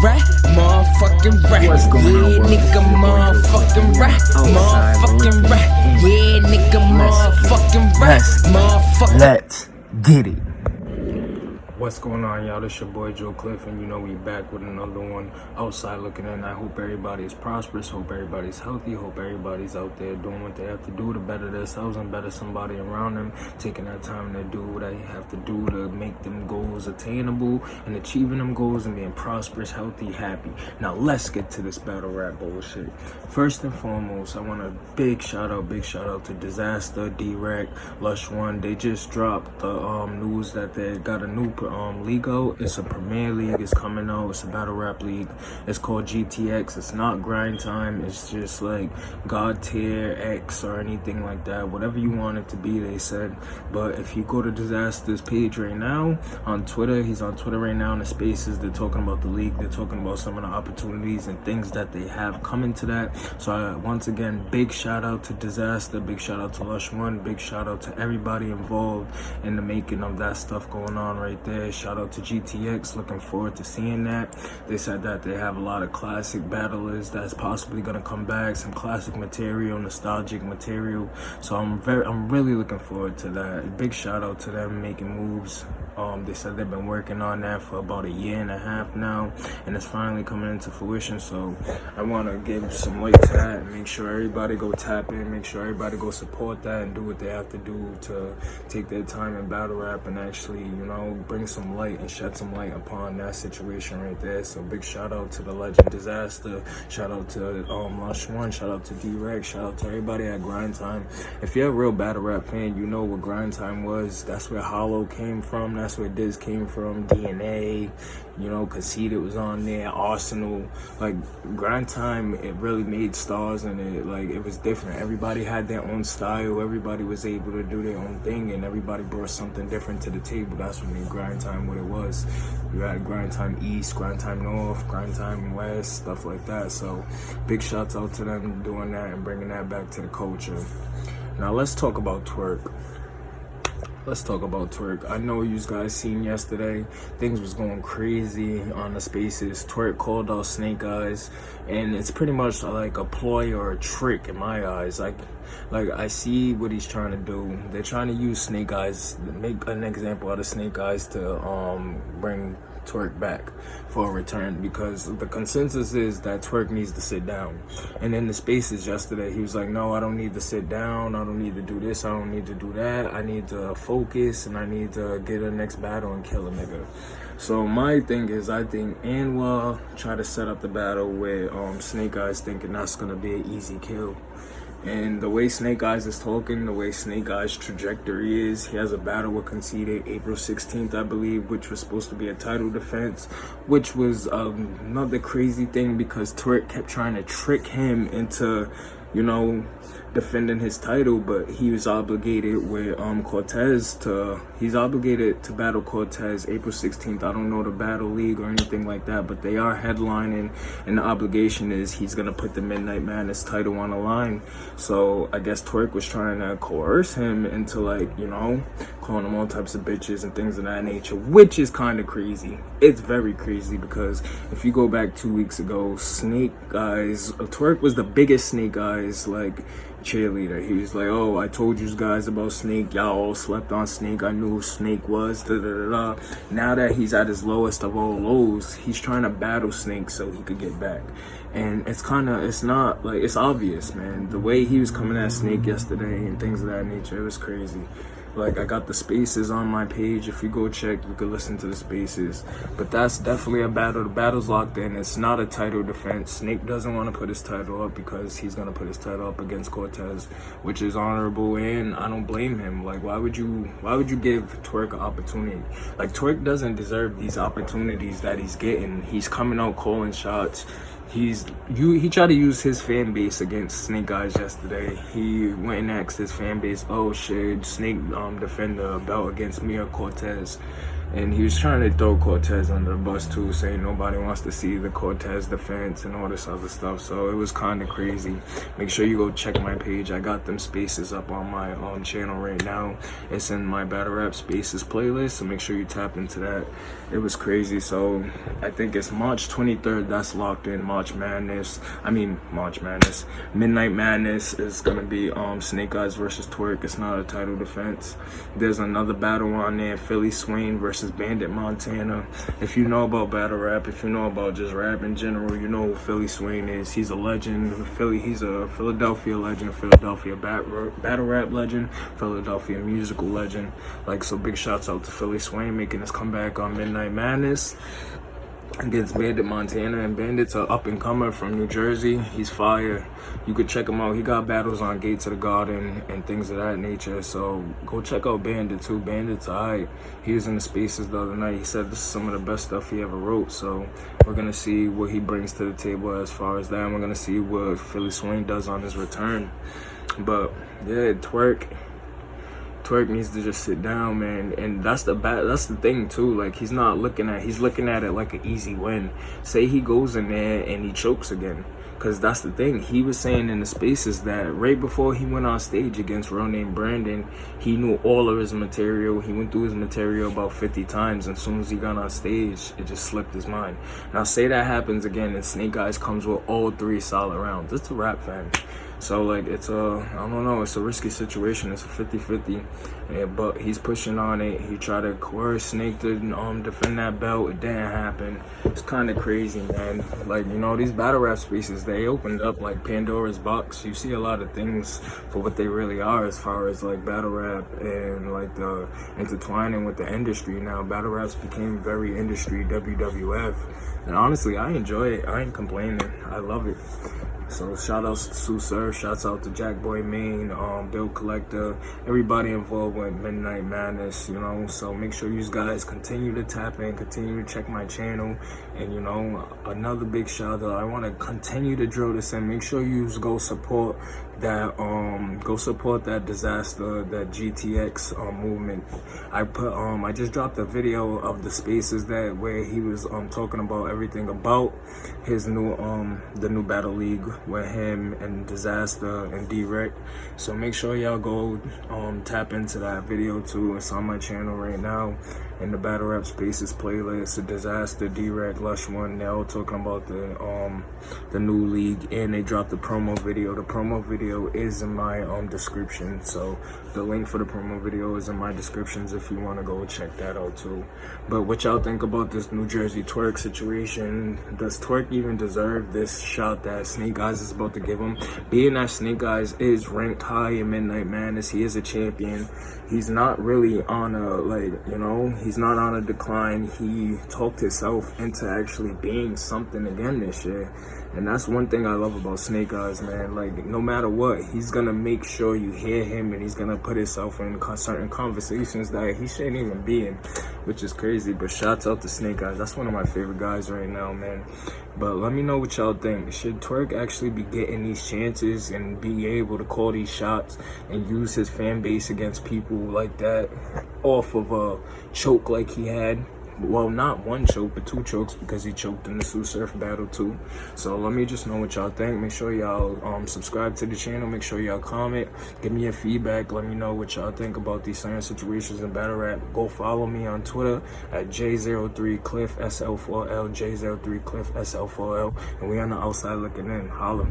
right, motherfucking right. What's going on, Yeah, world? nigga, motherfucking right, motherfucking right. Yeah, nigga, motherfucking right, motherfucking. Let's get it. What's going on, y'all? This your boy Joe Cliff, and you know we back with another one. Outside looking in. I hope everybody is prosperous, hope everybody's healthy, hope everybody's out there doing what they have to do to better themselves and better somebody around them, taking that time to do what they have to do to make them goals attainable and achieving them goals and being prosperous, healthy, happy. Now let's get to this battle rap bullshit. First and foremost, I want a big shout out to Dizaster, Twork, Lush One. They just dropped the news that they got a new league out. It's a Premier League. It's coming out. It's a battle rap league. It's called GTX. It's not grind time. It's just like God tier X or anything like that. Whatever you want it to be, they said. But if you go to Dizaster's page right now on Twitter, he's on Twitter right now in the spaces. They're talking about the league. They're talking about some of the opportunities and things that they have coming to that. So once again, big shout out to Dizaster. Big shout out to Lush One. Big shout out to everybody involved in the making of that stuff going on right there. Shout out to GTX, looking forward to seeing that. They said that they have a lot of classic battlers that's possibly gonna come back, some classic material, nostalgic material. So I'm really looking forward to that. Big shout out to them making moves. They said they've been working on that for about 1.5 years now, and it's finally coming into fruition. So I want to give some light to that and make sure everybody go tap in, make sure everybody go support that and do what they have to do to take their time in battle rap and actually, you know, bring some light and shed some light upon that situation right there. So big shout out to the legend Dizaster, shout out to Lush One, shout out to Twork, shout out to everybody at Grind Time. If you're a real battle rap fan, you know what Grind Time was. That's where Hollow came from. That's where Diz came from. DNA, you know, Conceited was on there. Arsenal, like Grind Time, it really made stars, and it was different. Everybody had their own style. Everybody was able to do their own thing, and everybody brought something different to the table. That's what made Grind Time what it was. You had Grind Time East, Grind Time North, Grind Time West, stuff like that. So big shouts out to them doing that and bringing that back to the culture. Now let's talk about Twork. I know you guys seen yesterday, things was going crazy on the spaces. Twork called out Snake Eyes, and it's pretty much like a ploy or a trick in my eyes. Like I see what he's trying to do. They're trying to use Snake Eyes, make an example out of Snake Eyes to bring Twork back for a return, because the consensus is that Twork needs to sit down. And in the spaces yesterday, he was like, no, I don't need to sit down, I don't need to do this, I don't need to do that, I need to focus and I need to get a next battle and kill a nigga. So my thing is, I think Anwar try to set up the battle with Snake Eyes, thinking that's gonna be an easy kill. And the way Snake Eyes is talking, the way Snake Eyes' trajectory is, he has a battle with Conceited April 16th, I believe, which was supposed to be a title defense, which was another crazy thing because Twork kept trying to trick him into, you know, defending his title, but he was obligated with Cortez he's obligated to battle Cortez April 16th. I don't know the battle league or anything like that, but they are headlining, and the obligation is he's gonna put the Midnight Madness title on the line. So I guess Twork was trying to coerce him into, like, you know, calling him all types of bitches and things of that nature, which is kind of crazy. It's very crazy, because if you go back 2 weeks ago, Snake Eyes, Twork was the biggest Snake Eyes like cheerleader. He was like, oh, I told you guys about Snake, y'all all slept on Snake, I knew who Snake was, da da da da. Now that he's at his lowest of all lows, he's trying to battle Snake so he could get back. And it's not like, it's obvious, man. The way he was coming at Snake yesterday and things of that nature, it was crazy. Like, I got the spaces on my page. If you go check, you can listen to the spaces. But that's definitely a battle. The battle's locked in. It's not a title defense. Snake doesn't want to put his title up because he's going to put his title up against Cortez, which is honorable, and I don't blame him. Like, why would you give Twork an opportunity? Like, Twork doesn't deserve these opportunities that he's getting. He's coming out calling shots. He tried to use his fan base against Snake Eyes yesterday. He went and asked his fan base, oh, should Snake defend the belt against me or Cortez? And he was trying to throw Cortez under the bus too, saying nobody wants to see the Cortez defense and all this other stuff. So it was kind of crazy. Make sure you go check my page. I got them spaces up on my channel right now. It's in my Battle Rap Spaces playlist, so make sure you tap into that. It was crazy. So I think it's March 23rd. That's locked in. March Madness. Midnight Madness is gonna be Snake Eyes versus Twork. It's not a title defense. There's another battle on there, Philly Swain versus Bandit Montana. If you know about battle rap, if you know about just rap in general, you know who Philly Swain is. He's a legend. He's a Philadelphia legend, Philadelphia battle rap legend, Philadelphia musical legend. Like, so big shouts out to Philly Swain making his comeback on Midnight Madness against Bandit Montana. And Bandit's an up and comer from New Jersey. He's fire. You could check him out. He got battles on Gates of the Garden and things of that nature. So go check out Bandit too. Bandit's alright. He was in the spaces the other night. He said this is some of the best stuff he ever wrote. So we're gonna see what he brings to the table as far as that. And we're gonna see what Philly Swain does on his return. But yeah, Twork needs to just sit down, man. And that's the thing too. Like, he's looking at it like an easy win. Say he goes in there and he chokes again, because that's the thing. He was saying in the spaces that right before he went on stage against Real Name Brandon, he knew all of his material. He went through his material about 50 times, and as soon as he got on stage, it just slipped his mind. Now say that happens again and Snake Eyes comes with all 3 solid rounds. It's a wrap, fam. So like, I don't know, it's a risky situation. It's a 50-50, but he's pushing on it. He tried to coerce Snake to defend that belt. It didn't happen. It's kind of crazy, man. Like, you know, these battle rap spaces, they opened up like Pandora's box. You see a lot of things for what they really are as far as like battle rap and like the intertwining with the industry. Now battle raps became very industry, WWF, and honestly I enjoy it. I ain't complaining. I love it. So shout outs to Sue Surf, shouts out to Jack Boy Main, Bill Collector, everybody involved with Midnight Madness, you know. So make sure you guys continue to tap in, continue to check my channel. And you know, another big shout out, I want to continue to drill this in. Make sure you go support that Dizaster, that GTX movement. I just dropped a video of the spaces where he was talking about everything about his new the new battle league with him and Dizaster and D-Rec. So make sure y'all go tap into that video too. It's on my channel right now in the Battle Rap Spaces playlist. The Dizaster, D-Rec, Lush One, they're all talking about the new league, and they dropped the promo video. The promo video is in my description, so the link for the promo video is in my descriptions if you want to go check that out too. But what y'all think about this New Jersey Twork situation? Does Twork even deserve this shot that Snake Eyes is about to give him? Being that Snake Eyes is ranked high in Midnight Madness, he is a champion. He's not really on he's not on a decline. He talked himself into actually being something again this year. And that's one thing I love about Snake Eyes, man. Like, no matter what, he's gonna make sure you hear him, and he's gonna put himself in certain conversations that he shouldn't even be in, which is crazy. But shouts out to Snake Eyes. That's one of my favorite guys right now, man. But let me know what y'all think. Should Twork actually be getting these chances and be able to call these shots and use his fan base against people like that off of a choke like he had? Well, not one choke, but 2 chokes, because he choked in the Sue Surf battle too. So let me just know what y'all think. Make sure y'all subscribe to the channel. Make sure y'all comment. Give me your feedback. Let me know what y'all think about these certain situations in battle rap. Go follow me on Twitter at J03Cliff SL4L, J03Cliff SL4L. And we on the outside looking in. Holla.